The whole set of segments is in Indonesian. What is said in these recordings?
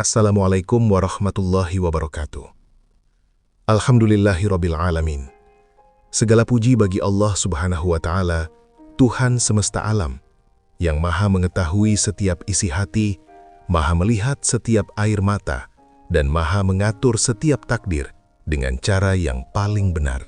Assalamualaikum warahmatullahi wabarakatuh. Alhamdulillahirabbil alamin. Segala puji bagi Allah Subhanahu wa Ta'ala, Tuhan semesta alam, yang Maha mengetahui setiap isi hati, Maha melihat setiap air mata, dan Maha mengatur setiap takdir dengan cara yang paling benar.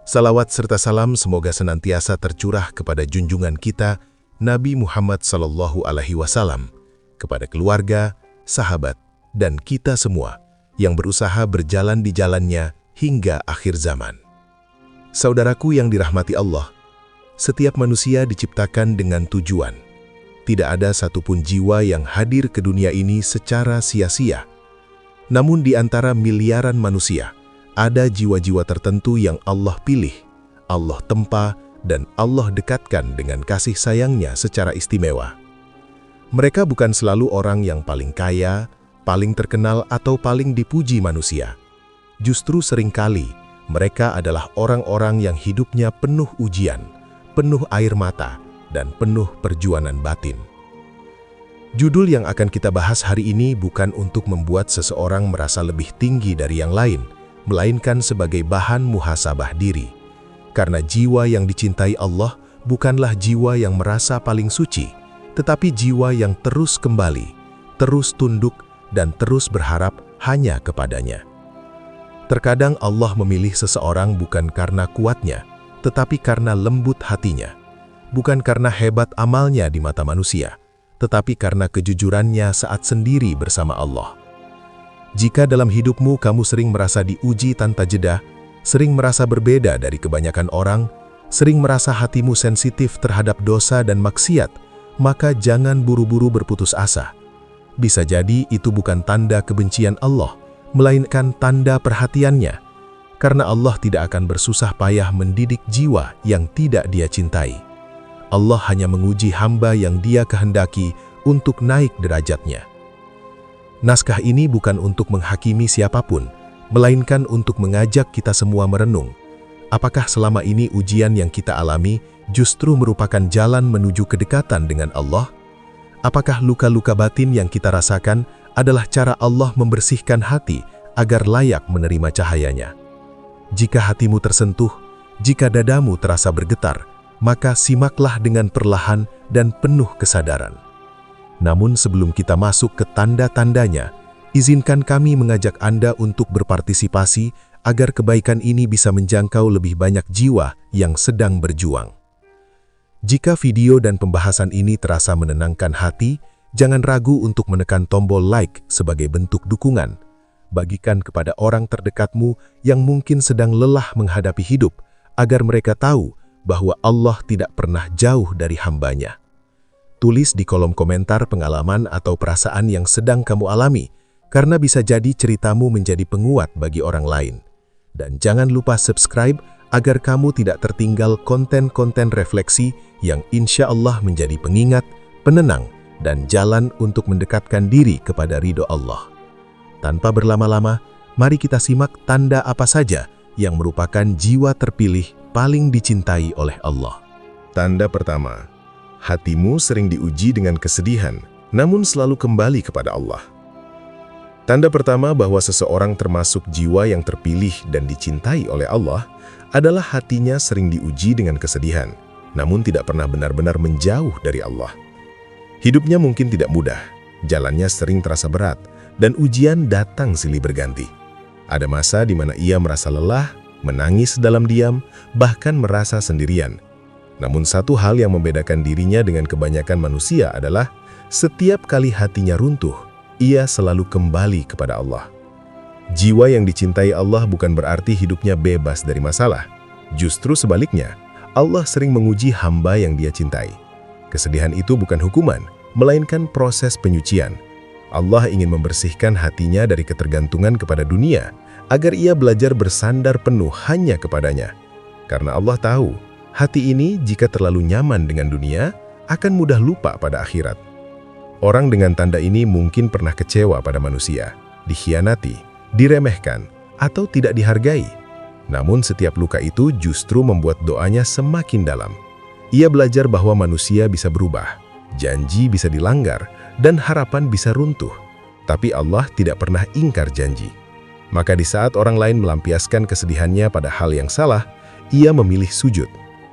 Salawat serta salam semoga senantiasa tercurah kepada junjungan kita, Nabi Muhammad SAW, kepada keluarga, sahabat, dan kita semua yang berusaha berjalan di jalannya hingga akhir zaman. Saudaraku yang dirahmati Allah, setiap manusia diciptakan dengan tujuan. Tidak ada satupun jiwa yang hadir ke dunia ini secara sia-sia. Namun di antara miliaran manusia, ada jiwa-jiwa tertentu yang Allah pilih, Allah tempa, dan Allah dekatkan dengan kasih sayangnya secara istimewa. Mereka bukan selalu orang yang paling kaya, paling terkenal, atau paling dipuji manusia. Justru seringkali, mereka adalah orang-orang yang hidupnya penuh ujian, penuh air mata, dan penuh perjuangan batin. Judul yang akan kita bahas hari ini bukan untuk membuat seseorang merasa lebih tinggi dari yang lain, melainkan sebagai bahan muhasabah diri. Karena jiwa yang dicintai Allah bukanlah jiwa yang merasa paling suci, tetapi jiwa yang terus kembali, terus tunduk, dan terus berharap hanya kepadanya. Terkadang Allah memilih seseorang bukan karena kuatnya, tetapi karena lembut hatinya. Bukan karena hebat amalnya di mata manusia, tetapi karena kejujurannya saat sendiri bersama Allah. Jika dalam hidupmu kamu sering merasa diuji tanpa jeda, sering merasa berbeda dari kebanyakan orang, sering merasa hatimu sensitif terhadap dosa dan maksiat, maka jangan buru-buru berputus asa. Bisa jadi itu bukan tanda kebencian Allah, melainkan tanda perhatiannya. Karena Allah tidak akan bersusah payah mendidik jiwa yang tidak Dia cintai. Allah hanya menguji hamba yang Dia kehendaki untuk naik derajatnya. Naskah ini bukan untuk menghakimi siapapun, melainkan untuk mengajak kita semua merenung. Apakah selama ini ujian yang kita alami justru merupakan jalan menuju kedekatan dengan Allah? Apakah luka-luka batin yang kita rasakan adalah cara Allah membersihkan hati agar layak menerima cahayanya? Jika hatimu tersentuh, jika dadamu terasa bergetar, maka simaklah dengan perlahan dan penuh kesadaran. Namun sebelum kita masuk ke tanda-tandanya, izinkan kami mengajak Anda untuk berpartisipasi agar kebaikan ini bisa menjangkau lebih banyak jiwa yang sedang berjuang. Jika video dan pembahasan ini terasa menenangkan hati, jangan ragu untuk menekan tombol like sebagai bentuk dukungan. Bagikan kepada orang terdekatmu yang mungkin sedang lelah menghadapi hidup, agar mereka tahu bahwa Allah tidak pernah jauh dari hambanya. Tulis di kolom komentar pengalaman atau perasaan yang sedang kamu alami, karena bisa jadi ceritamu menjadi penguat bagi orang lain. Dan jangan lupa subscribe agar kamu tidak tertinggal konten-konten refleksi yang insya Allah menjadi pengingat, penenang, dan jalan untuk mendekatkan diri kepada ridho Allah. Tanpa berlama-lama, mari kita simak tanda apa saja yang merupakan jiwa terpilih paling dicintai oleh Allah. Tanda pertama, hatimu sering diuji dengan kesedihan, namun selalu kembali kepada Allah. Tanda pertama bahwa seseorang termasuk jiwa yang terpilih dan dicintai oleh Allah adalah hatinya sering diuji dengan kesedihan, namun tidak pernah benar-benar menjauh dari Allah. Hidupnya mungkin tidak mudah, jalannya sering terasa berat, dan ujian datang silih berganti. Ada masa di mana ia merasa lelah, menangis dalam diam, bahkan merasa sendirian. Namun satu hal yang membedakan dirinya dengan kebanyakan manusia adalah setiap kali hatinya runtuh, ia selalu kembali kepada Allah. Jiwa yang dicintai Allah bukan berarti hidupnya bebas dari masalah. Justru sebaliknya, Allah sering menguji hamba yang Dia cintai. Kesedihan itu bukan hukuman, melainkan proses penyucian. Allah ingin membersihkan hatinya dari ketergantungan kepada dunia, agar ia belajar bersandar penuh hanya kepadanya. Karena Allah tahu, hati ini jika terlalu nyaman dengan dunia, akan mudah lupa pada akhirat. Orang dengan tanda ini mungkin pernah kecewa pada manusia, dikhianati, diremehkan, atau tidak dihargai. Namun setiap luka itu justru membuat doanya semakin dalam. Ia belajar bahwa manusia bisa berubah, janji bisa dilanggar, dan harapan bisa runtuh. Tapi Allah tidak pernah ingkar janji. Maka di saat orang lain melampiaskan kesedihannya pada hal yang salah, ia memilih sujud.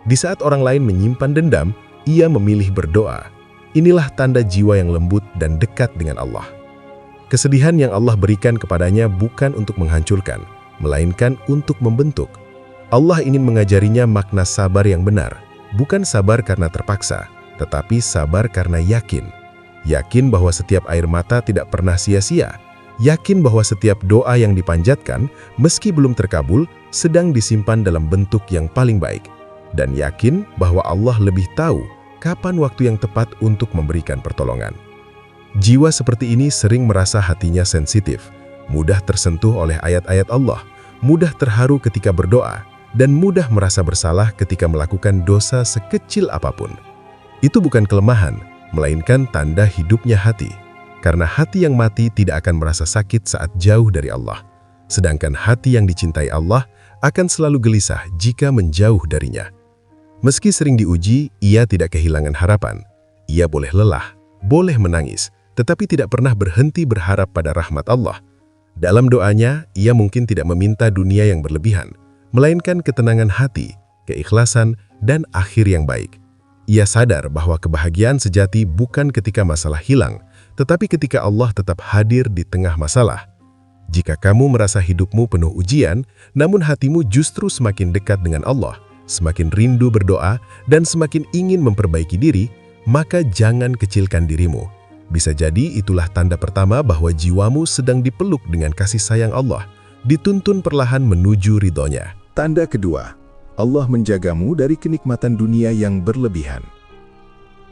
Di saat orang lain menyimpan dendam, ia memilih berdoa. Inilah tanda jiwa yang lembut dan dekat dengan Allah. Kesedihan yang Allah berikan kepadanya bukan untuk menghancurkan, melainkan untuk membentuk. Allah ingin mengajarinya makna sabar yang benar, bukan sabar karena terpaksa, tetapi sabar karena yakin. Yakin bahwa setiap air mata tidak pernah sia-sia. Yakin bahwa setiap doa yang dipanjatkan, meski belum terkabul, sedang disimpan dalam bentuk yang paling baik. Dan yakin bahwa Allah lebih tahu kapan waktu yang tepat untuk memberikan pertolongan. Jiwa seperti ini sering merasa hatinya sensitif, mudah tersentuh oleh ayat-ayat Allah, mudah terharu ketika berdoa, dan mudah merasa bersalah ketika melakukan dosa sekecil apapun. Itu bukan kelemahan, melainkan tanda hidupnya hati. Karena hati yang mati tidak akan merasa sakit saat jauh dari Allah. Sedangkan hati yang dicintai Allah akan selalu gelisah jika menjauh darinya. Meski sering diuji, ia tidak kehilangan harapan. Ia boleh lelah, boleh menangis, tetapi tidak pernah berhenti berharap pada rahmat Allah. Dalam doanya, ia mungkin tidak meminta dunia yang berlebihan, melainkan ketenangan hati, keikhlasan, dan akhir yang baik. Ia sadar bahwa kebahagiaan sejati bukan ketika masalah hilang, tetapi ketika Allah tetap hadir di tengah masalah. Jika kamu merasa hidupmu penuh ujian, namun hatimu justru semakin dekat dengan Allah, semakin rindu berdoa, dan semakin ingin memperbaiki diri, maka jangan kecilkan dirimu. Bisa jadi itulah tanda pertama bahwa jiwamu sedang dipeluk dengan kasih sayang Allah, dituntun perlahan menuju ridhonya. Tanda kedua, Allah menjagamu dari kenikmatan dunia yang berlebihan.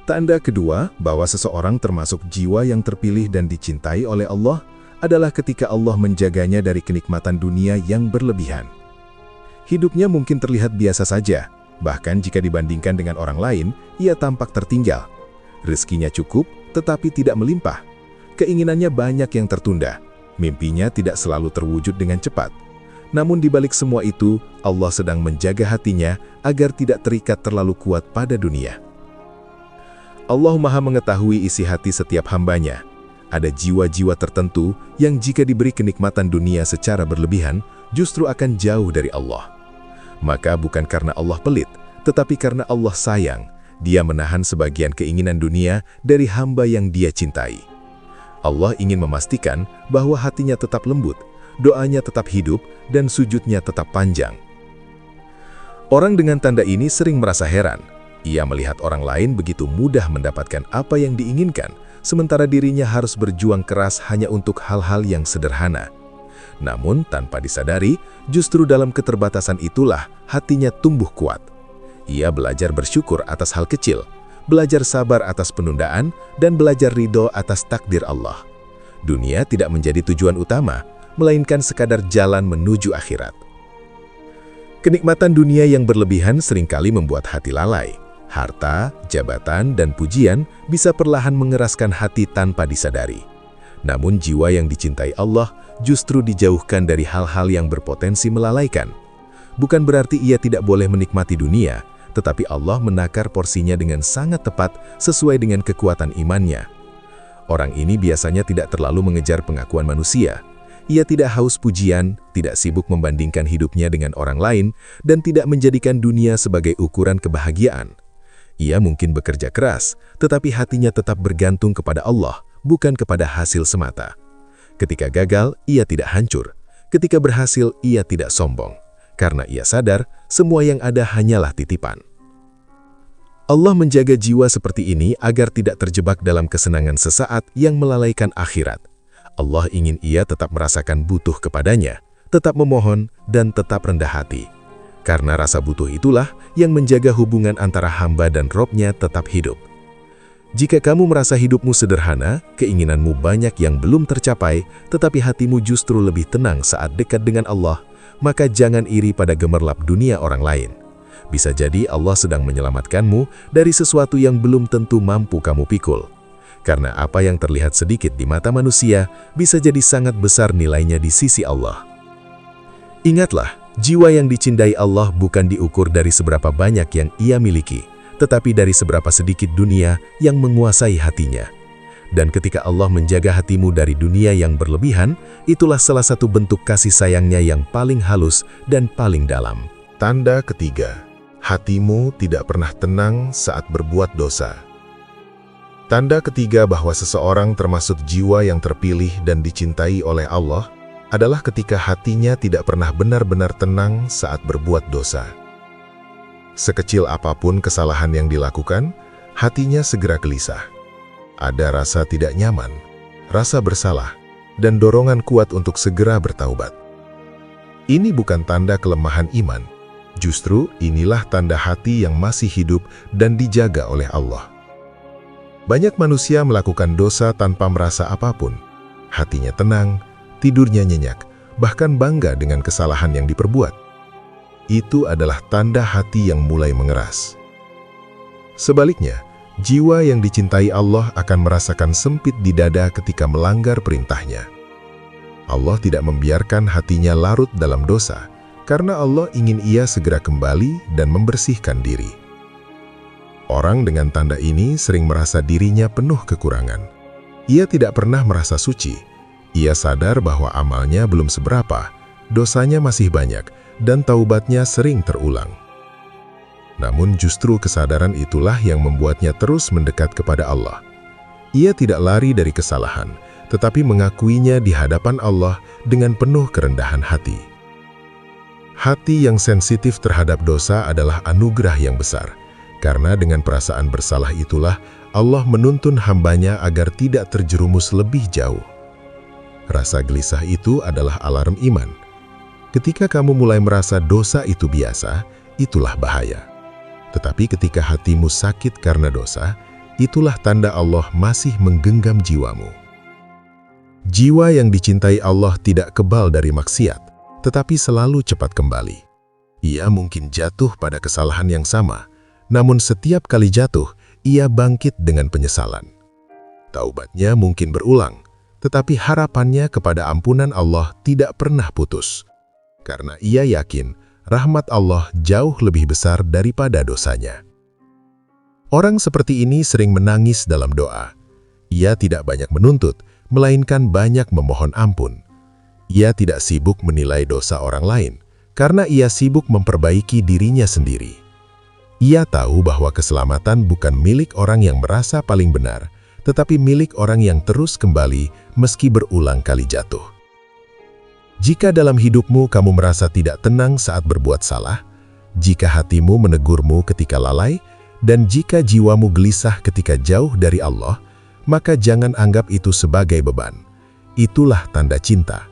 Tanda kedua bahwa seseorang termasuk jiwa yang terpilih dan dicintai oleh Allah adalah ketika Allah menjaganya dari kenikmatan dunia yang berlebihan. Hidupnya mungkin terlihat biasa saja, bahkan jika dibandingkan dengan orang lain, ia tampak tertinggal. Rezekinya cukup, tetapi tidak melimpah. Keinginannya banyak yang tertunda. Mimpinya tidak selalu terwujud dengan cepat. Namun di balik semua itu, Allah sedang menjaga hatinya agar tidak terikat terlalu kuat pada dunia. Allah Maha mengetahui isi hati setiap hambanya. Ada jiwa-jiwa tertentu yang jika diberi kenikmatan dunia secara berlebihan, justru akan jauh dari Allah. Maka bukan karena Allah pelit, tetapi karena Allah sayang, Dia menahan sebagian keinginan dunia dari hamba yang Dia cintai. Allah ingin memastikan bahwa hatinya tetap lembut, doanya tetap hidup, dan sujudnya tetap panjang. Orang dengan tanda ini sering merasa heran. Ia melihat orang lain begitu mudah mendapatkan apa yang diinginkan, sementara dirinya harus berjuang keras hanya untuk hal-hal yang sederhana. Namun tanpa disadari, justru dalam keterbatasan itulah hatinya tumbuh kuat. Ia belajar bersyukur atas hal kecil, belajar sabar atas penundaan, dan belajar ridho atas takdir Allah. Dunia tidak menjadi tujuan utama, melainkan sekadar jalan menuju akhirat. Kenikmatan dunia yang berlebihan seringkali membuat hati lalai. Harta, jabatan, dan pujian bisa perlahan mengeraskan hati tanpa disadari. Namun jiwa yang dicintai Allah justru dijauhkan dari hal-hal yang berpotensi melalaikan. Bukan berarti ia tidak boleh menikmati dunia, tetapi Allah menakar porsinya dengan sangat tepat sesuai dengan kekuatan imannya. Orang ini biasanya tidak terlalu mengejar pengakuan manusia. Ia tidak haus pujian, tidak sibuk membandingkan hidupnya dengan orang lain, dan tidak menjadikan dunia sebagai ukuran kebahagiaan. Ia mungkin bekerja keras, tetapi hatinya tetap bergantung kepada Allah, bukan kepada hasil semata. Ketika gagal, ia tidak hancur. Ketika berhasil, ia tidak sombong. Karena ia sadar, semua yang ada hanyalah titipan. Allah menjaga jiwa seperti ini agar tidak terjebak dalam kesenangan sesaat yang melalaikan akhirat. Allah ingin ia tetap merasakan butuh kepadanya, tetap memohon, dan tetap rendah hati. Karena rasa butuh itulah yang menjaga hubungan antara hamba dan Robnya tetap hidup. Jika kamu merasa hidupmu sederhana, keinginanmu banyak yang belum tercapai, tetapi hatimu justru lebih tenang saat dekat dengan Allah, maka jangan iri pada gemerlap dunia orang lain. Bisa jadi Allah sedang menyelamatkanmu dari sesuatu yang belum tentu mampu kamu pikul. Karena apa yang terlihat sedikit di mata manusia, bisa jadi sangat besar nilainya di sisi Allah. Ingatlah, jiwa yang dicintai Allah bukan diukur dari seberapa banyak yang ia miliki, tetapi dari seberapa sedikit dunia yang menguasai hatinya. Dan ketika Allah menjaga hatimu dari dunia yang berlebihan, itulah salah satu bentuk kasih sayangnya yang paling halus dan paling dalam. Tanda ketiga, hatimu tidak pernah tenang saat berbuat dosa. Tanda ketiga bahwa seseorang termasuk jiwa yang terpilih dan dicintai oleh Allah adalah ketika hatinya tidak pernah benar-benar tenang saat berbuat dosa. Sekecil apapun kesalahan yang dilakukan, hatinya segera gelisah. Ada rasa tidak nyaman, rasa bersalah, dan dorongan kuat untuk segera bertaubat. Ini bukan tanda kelemahan iman, justru inilah tanda hati yang masih hidup dan dijaga oleh Allah. Banyak manusia melakukan dosa tanpa merasa apapun. Hatinya tenang, tidurnya nyenyak, bahkan bangga dengan kesalahan yang diperbuat. Itu adalah tanda hati yang mulai mengeras. Sebaliknya, jiwa yang dicintai Allah akan merasakan sempit di dada ketika melanggar perintahnya. Allah tidak membiarkan hatinya larut dalam dosa, karena Allah ingin ia segera kembali dan membersihkan diri. Orang dengan tanda ini sering merasa dirinya penuh kekurangan. Ia tidak pernah merasa suci. Ia sadar bahwa amalnya belum seberapa, dosanya masih banyak, dan taubatnya sering terulang. Namun justru kesadaran itulah yang membuatnya terus mendekat kepada Allah. Ia tidak lari dari kesalahan, tetapi mengakuinya di hadapan Allah dengan penuh kerendahan hati. Hati yang sensitif terhadap dosa adalah anugerah yang besar, karena dengan perasaan bersalah itulah Allah menuntun hambanya agar tidak terjerumus lebih jauh. Rasa gelisah itu adalah alarm iman. Ketika kamu mulai merasa dosa itu biasa, itulah bahaya. Tetapi ketika hatimu sakit karena dosa, itulah tanda Allah masih menggenggam jiwamu. Jiwa yang dicintai Allah tidak kebal dari maksiat, tetapi selalu cepat kembali. Ia mungkin jatuh pada kesalahan yang sama, namun setiap kali jatuh, ia bangkit dengan penyesalan. Taubatnya mungkin berulang, tetapi harapannya kepada ampunan Allah tidak pernah putus. Karena ia yakin, rahmat Allah jauh lebih besar daripada dosanya. Orang seperti ini sering menangis dalam doa. Ia tidak banyak menuntut, melainkan banyak memohon ampun. Ia tidak sibuk menilai dosa orang lain, karena ia sibuk memperbaiki dirinya sendiri. Ia tahu bahwa keselamatan bukan milik orang yang merasa paling benar, tetapi milik orang yang terus kembali meski berulang kali jatuh. Jika dalam hidupmu kamu merasa tidak tenang saat berbuat salah, jika hatimu menegurmu ketika lalai, dan jika jiwamu gelisah ketika jauh dari Allah, maka jangan anggap itu sebagai beban. Itulah tanda cinta,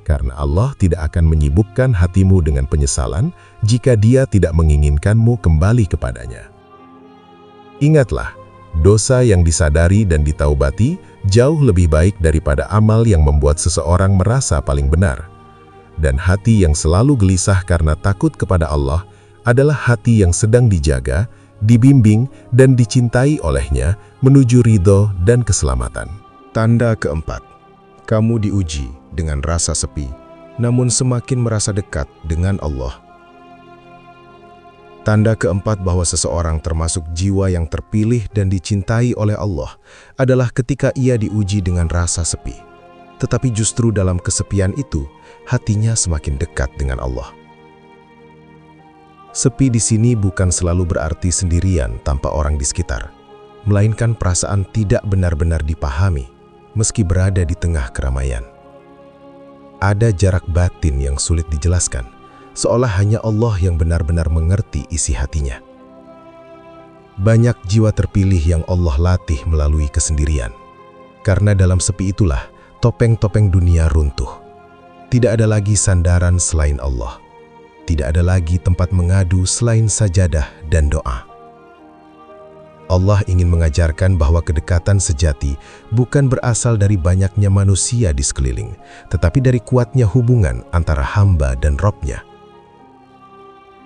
karena Allah tidak akan menyibukkan hatimu dengan penyesalan jika Dia tidak menginginkanmu kembali kepadanya. Ingatlah, dosa yang disadari dan ditaubati jauh lebih baik daripada amal yang membuat seseorang merasa paling benar. Dan hati yang selalu gelisah karena takut kepada Allah adalah hati yang sedang dijaga, dibimbing, dan dicintai olehnya menuju ridho dan keselamatan. Tanda keempat, kamu diuji dengan rasa sepi, namun semakin merasa dekat dengan Allah. Tanda keempat bahwa seseorang termasuk jiwa yang terpilih dan dicintai oleh Allah adalah ketika ia diuji dengan rasa sepi. Tetapi justru dalam kesepian itu, hatinya semakin dekat dengan Allah. Sepi di sini bukan selalu berarti sendirian tanpa orang di sekitar, melainkan perasaan tidak benar-benar dipahami, meski berada di tengah keramaian. Ada jarak batin yang sulit dijelaskan, seolah hanya Allah yang benar-benar mengerti isi hatinya. Banyak jiwa terpilih yang Allah latih melalui kesendirian, karena dalam sepi itulah topeng-topeng dunia runtuh. Tidak ada lagi sandaran selain Allah. Tidak ada lagi tempat mengadu selain sajadah dan doa. Allah ingin mengajarkan bahwa kedekatan sejati bukan berasal dari banyaknya manusia di sekeliling, tetapi dari kuatnya hubungan antara hamba dan Robnya.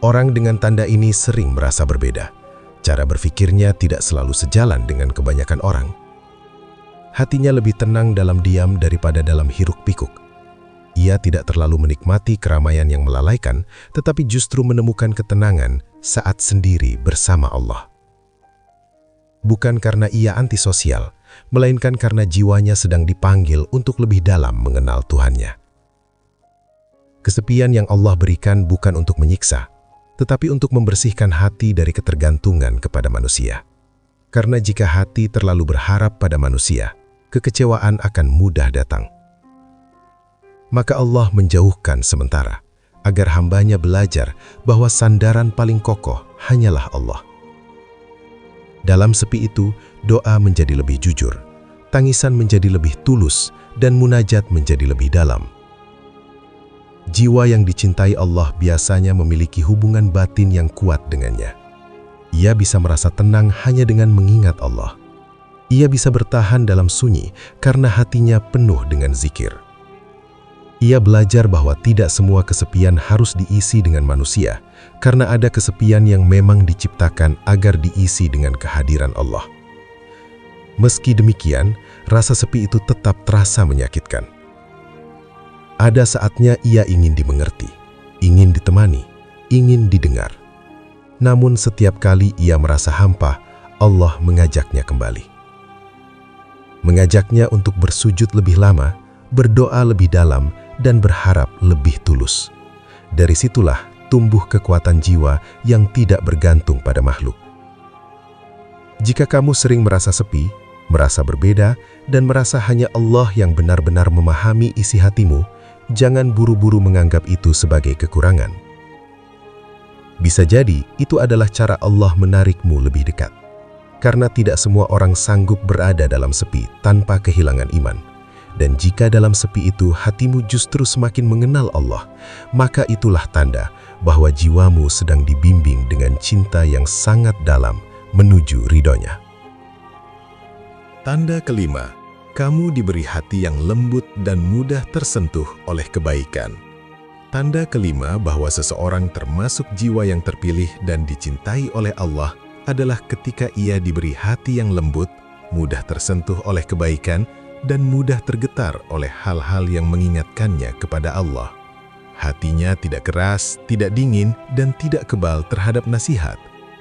Orang dengan tanda ini sering merasa berbeda. Cara berfikirnya tidak selalu sejalan dengan kebanyakan orang. Hatinya lebih tenang dalam diam daripada dalam hiruk-pikuk. Ia tidak terlalu menikmati keramaian yang melalaikan, tetapi justru menemukan ketenangan saat sendiri bersama Allah. Bukan karena ia antisosial, melainkan karena jiwanya sedang dipanggil untuk lebih dalam mengenal Tuhannya. Kesepian yang Allah berikan bukan untuk menyiksa, tetapi untuk membersihkan hati dari ketergantungan kepada manusia. Karena jika hati terlalu berharap pada manusia, kekecewaan akan mudah datang. Maka Allah menjauhkan sementara, agar hambanya belajar bahwa sandaran paling kokoh hanyalah Allah. Dalam sepi itu, doa menjadi lebih jujur, tangisan menjadi lebih tulus, dan munajat menjadi lebih dalam. Jiwa yang dicintai Allah biasanya memiliki hubungan batin yang kuat dengannya. Ia bisa merasa tenang hanya dengan mengingat Allah. Ia bisa bertahan dalam sunyi karena hatinya penuh dengan zikir. Ia belajar bahwa tidak semua kesepian harus diisi dengan manusia, karena ada kesepian yang memang diciptakan agar diisi dengan kehadiran Allah. Meski demikian, rasa sepi itu tetap terasa menyakitkan. Ada saatnya ia ingin dimengerti, ingin ditemani, ingin didengar. Namun setiap kali ia merasa hampa, Allah mengajaknya kembali. Mengajaknya untuk bersujud lebih lama, berdoa lebih dalam, dan berharap lebih tulus. Dari situlah tumbuh kekuatan jiwa yang tidak bergantung pada makhluk. Jika kamu sering merasa sepi, merasa berbeda, dan merasa hanya Allah yang benar-benar memahami isi hatimu, jangan buru-buru menganggap itu sebagai kekurangan. Bisa jadi itu adalah cara Allah menarikmu lebih dekat. Karena tidak semua orang sanggup berada dalam sepi tanpa kehilangan iman. Dan jika dalam sepi itu hatimu justru semakin mengenal Allah, maka itulah tanda bahwa jiwamu sedang dibimbing dengan cinta yang sangat dalam menuju ridhonya. Tanda kelima, kamu diberi hati yang lembut dan mudah tersentuh oleh kebaikan. Tanda kelima bahwa seseorang termasuk jiwa yang terpilih dan dicintai oleh Allah adalah ketika ia diberi hati yang lembut, mudah tersentuh oleh kebaikan, dan mudah tergetar oleh hal-hal yang mengingatkannya kepada Allah. Hatinya tidak keras, tidak dingin, dan tidak kebal terhadap nasihat.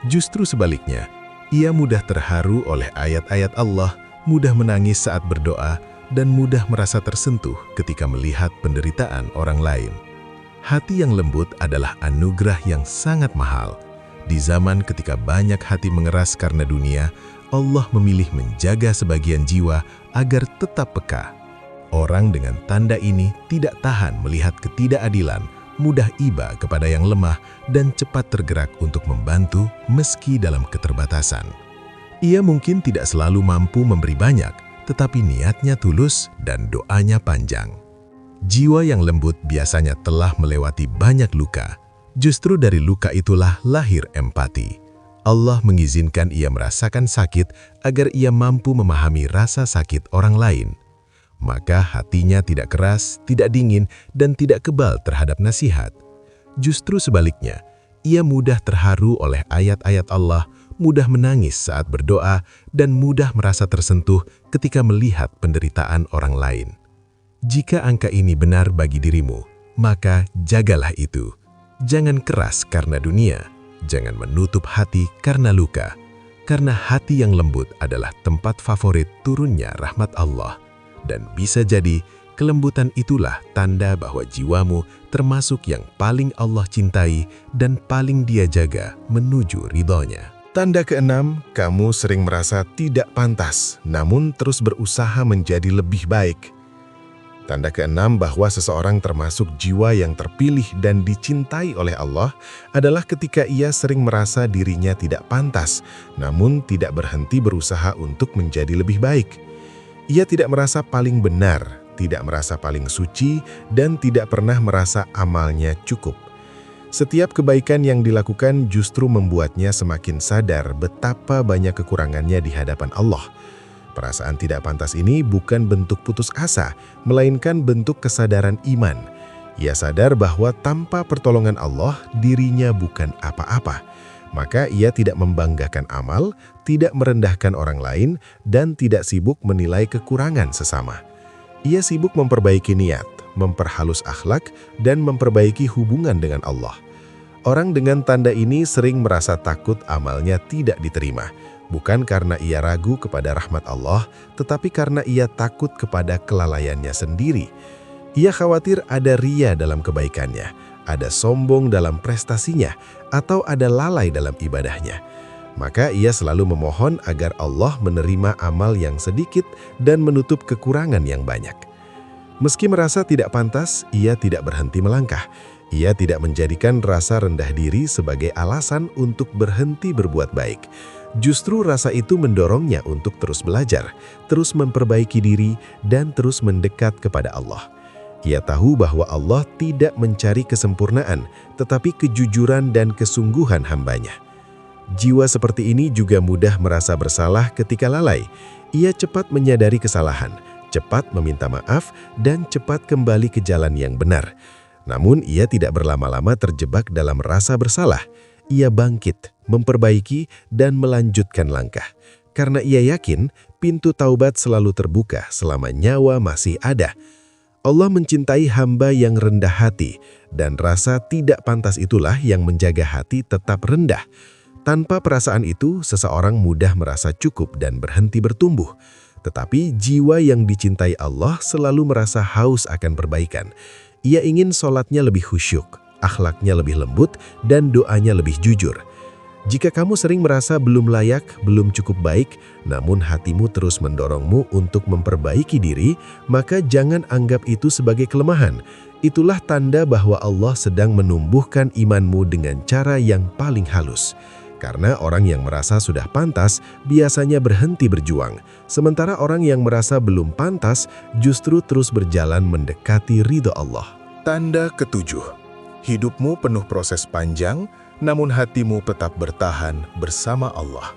Justru sebaliknya, ia mudah terharu oleh ayat-ayat Allah, mudah menangis saat berdoa, dan mudah merasa tersentuh ketika melihat penderitaan orang lain. Hati yang lembut adalah anugerah yang sangat mahal. Di zaman ketika banyak hati mengeras karena dunia, Allah memilih menjaga sebagian jiwa agar tetap peka. Orang dengan tanda ini tidak tahan melihat ketidakadilan, mudah iba kepada yang lemah, dan cepat tergerak untuk membantu meski dalam keterbatasan. Ia mungkin tidak selalu mampu memberi banyak, tetapi niatnya tulus dan doanya panjang. Jiwa yang lembut biasanya telah melewati banyak luka. Justru dari luka itulah lahir empati. Allah mengizinkan ia merasakan sakit agar ia mampu memahami rasa sakit orang lain. Maka hatinya tidak keras, tidak dingin, dan tidak kebal terhadap nasihat. Justru sebaliknya, ia mudah terharu oleh ayat-ayat Allah, mudah menangis saat berdoa, dan mudah merasa tersentuh ketika melihat penderitaan orang lain. Jika angka ini benar bagi dirimu, maka jagalah itu. Jangan keras karena dunia. Jangan menutup hati karena luka, karena hati yang lembut adalah tempat favorit turunnya rahmat Allah. Dan bisa jadi, kelembutan itulah tanda bahwa jiwamu termasuk yang paling Allah cintai dan paling Dia jaga menuju ridhonya. Tanda keenam, kamu sering merasa tidak pantas, namun terus berusaha menjadi lebih baik. Tanda keenam bahwa seseorang termasuk jiwa yang terpilih dan dicintai oleh Allah adalah ketika ia sering merasa dirinya tidak pantas, namun tidak berhenti berusaha untuk menjadi lebih baik. Ia tidak merasa paling benar, tidak merasa paling suci, dan tidak pernah merasa amalnya cukup. Setiap kebaikan yang dilakukan justru membuatnya semakin sadar betapa banyak kekurangannya di hadapan Allah. Perasaan tidak pantas ini bukan bentuk putus asa, melainkan bentuk kesadaran iman. Ia sadar bahwa tanpa pertolongan Allah, dirinya bukan apa-apa. Maka ia tidak membanggakan amal, tidak merendahkan orang lain, dan tidak sibuk menilai kekurangan sesama. Ia sibuk memperbaiki niat, memperhalus akhlak, dan memperbaiki hubungan dengan Allah. Orang dengan tanda ini sering merasa takut amalnya tidak diterima. bukan karena ia ragu kepada rahmat Allah, tetapi karena ia takut kepada kelalaiannya sendiri. Ia khawatir ada ria dalam kebaikannya, ada sombong dalam prestasinya, atau ada lalai dalam ibadahnya. Maka ia selalu memohon agar Allah menerima amal yang sedikit dan menutup kekurangan yang banyak. Meski merasa tidak pantas, ia tidak berhenti melangkah. Ia tidak menjadikan rasa rendah diri sebagai alasan untuk berhenti berbuat baik. Justru rasa itu mendorongnya untuk terus belajar, terus memperbaiki diri, dan terus mendekat kepada Allah. Ia tahu bahwa Allah tidak mencari kesempurnaan, tetapi kejujuran dan kesungguhan hambanya. Jiwa seperti ini juga mudah merasa bersalah ketika lalai. Ia cepat menyadari kesalahan, cepat meminta maaf, dan cepat kembali ke jalan yang benar. Namun ia tidak berlama-lama terjebak dalam rasa bersalah. Ia bangkit, memperbaiki, dan melanjutkan langkah. Karena ia yakin pintu taubat selalu terbuka selama nyawa masih ada. Allah mencintai hamba yang rendah hati, dan rasa tidak pantas itulah yang menjaga hati tetap rendah. Tanpa perasaan itu, seseorang mudah merasa cukup dan berhenti bertumbuh. Tetapi jiwa yang dicintai Allah selalu merasa haus akan perbaikan. Ia ingin sholatnya lebih khusyuk, akhlaknya lebih lembut, dan doanya lebih jujur. Jika kamu sering merasa belum layak, belum cukup baik, namun hatimu terus mendorongmu untuk memperbaiki diri, maka jangan anggap itu sebagai kelemahan. Itulah tanda bahwa Allah sedang menumbuhkan imanmu dengan cara yang paling halus. Karena orang yang merasa sudah pantas biasanya berhenti berjuang, sementara orang yang merasa belum pantas justru terus berjalan mendekati ridho Allah. Tanda ketujuh, hidupmu penuh proses panjang, namun hatimu tetap bertahan bersama Allah.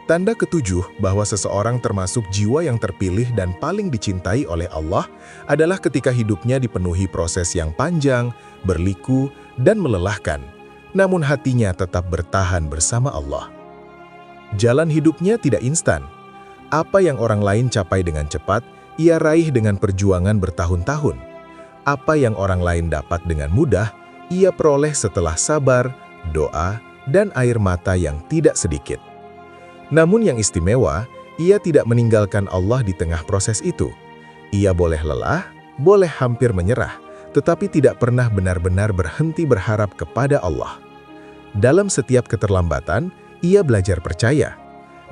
Tanda ketujuh bahwa seseorang termasuk jiwa yang terpilih dan paling dicintai oleh Allah adalah ketika hidupnya dipenuhi proses yang panjang, berliku, dan melelahkan, namun hatinya tetap bertahan bersama Allah. Jalan hidupnya tidak instan. Apa yang orang lain capai dengan cepat, ia raih dengan perjuangan bertahun-tahun. Apa yang orang lain dapat dengan mudah, ia peroleh setelah sabar, doa, dan air mata yang tidak sedikit. Namun yang istimewa, ia tidak meninggalkan Allah di tengah proses itu. Ia boleh lelah, boleh hampir menyerah, tetapi tidak pernah benar-benar berhenti berharap kepada Allah. Dalam setiap keterlambatan, ia belajar percaya.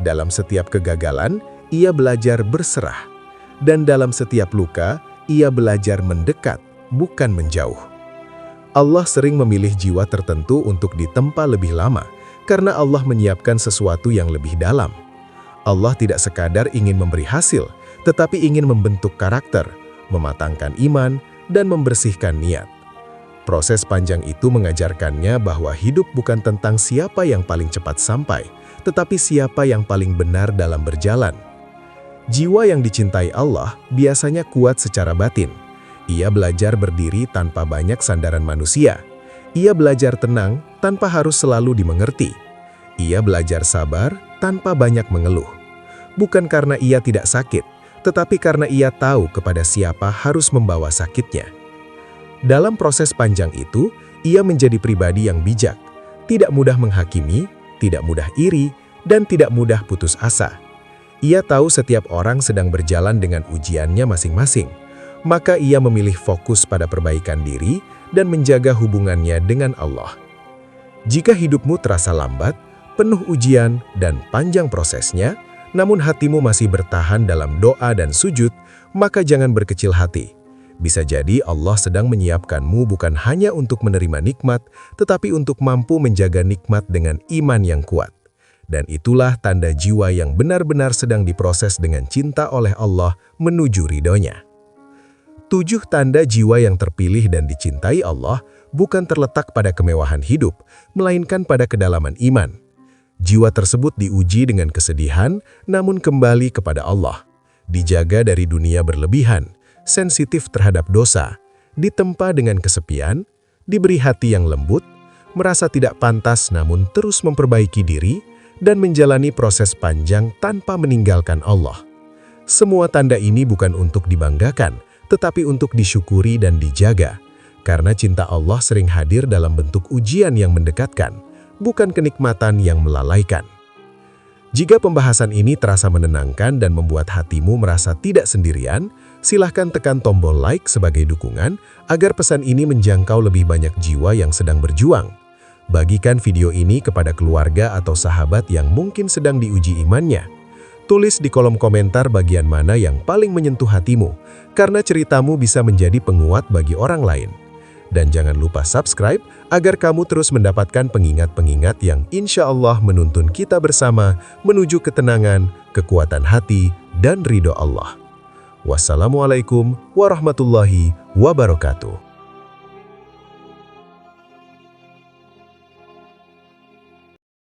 Dalam setiap kegagalan, ia belajar berserah. Dan dalam setiap luka, ia belajar mendekat, bukan menjauh. Allah sering memilih jiwa tertentu untuk ditempa lebih lama, karena Allah menyiapkan sesuatu yang lebih dalam. Allah tidak sekadar ingin memberi hasil, tetapi ingin membentuk karakter, mematangkan iman, dan membersihkan niat. Proses panjang itu mengajarkannya bahwa hidup bukan tentang siapa yang paling cepat sampai, tetapi siapa yang paling benar dalam berjalan. Jiwa yang dicintai Allah biasanya kuat secara batin. Ia belajar berdiri tanpa banyak sandaran manusia. Ia belajar tenang tanpa harus selalu dimengerti. Ia belajar sabar tanpa banyak mengeluh. Bukan karena ia tidak sakit, tetapi karena ia tahu kepada siapa harus membawa sakitnya. Dalam proses panjang itu, ia menjadi pribadi yang bijak, tidak mudah menghakimi, tidak mudah iri, dan tidak mudah putus asa. Ia tahu setiap orang sedang berjalan dengan ujiannya masing-masing. Maka ia memilih fokus pada perbaikan diri dan menjaga hubungannya dengan Allah. Jika hidupmu terasa lambat, penuh ujian, dan panjang prosesnya, namun hatimu masih bertahan dalam doa dan sujud, maka jangan berkecil hati. Bisa jadi Allah sedang menyiapkanmu bukan hanya untuk menerima nikmat, tetapi untuk mampu menjaga nikmat dengan iman yang kuat. Dan itulah tanda jiwa yang benar-benar sedang diproses dengan cinta oleh Allah menuju ridhonya. 7 tanda jiwa yang terpilih dan dicintai Allah bukan terletak pada kemewahan hidup, melainkan pada kedalaman iman. Jiwa tersebut diuji dengan kesedihan, namun kembali kepada Allah. Dijaga dari dunia berlebihan, sensitif terhadap dosa, ditempa dengan kesepian, diberi hati yang lembut, merasa tidak pantas namun terus memperbaiki diri, dan menjalani proses panjang tanpa meninggalkan Allah. Semua tanda ini bukan untuk dibanggakan, tetapi untuk disyukuri dan dijaga, karena cinta Allah sering hadir dalam bentuk ujian yang mendekatkan, bukan kenikmatan yang melalaikan. Jika pembahasan ini terasa menenangkan dan membuat hatimu merasa tidak sendirian, silahkan tekan tombol like sebagai dukungan agar pesan ini menjangkau lebih banyak jiwa yang sedang berjuang. Bagikan video ini kepada keluarga atau sahabat yang mungkin sedang diuji imannya. Tulis di kolom komentar bagian mana yang paling menyentuh hatimu, karena ceritamu bisa menjadi penguat bagi orang lain. Dan jangan lupa subscribe agar kamu terus mendapatkan pengingat-pengingat yang insya Allah menuntun kita bersama menuju ketenangan, kekuatan hati, dan ridho Allah. Wassalamualaikum warahmatullahi wabarakatuh.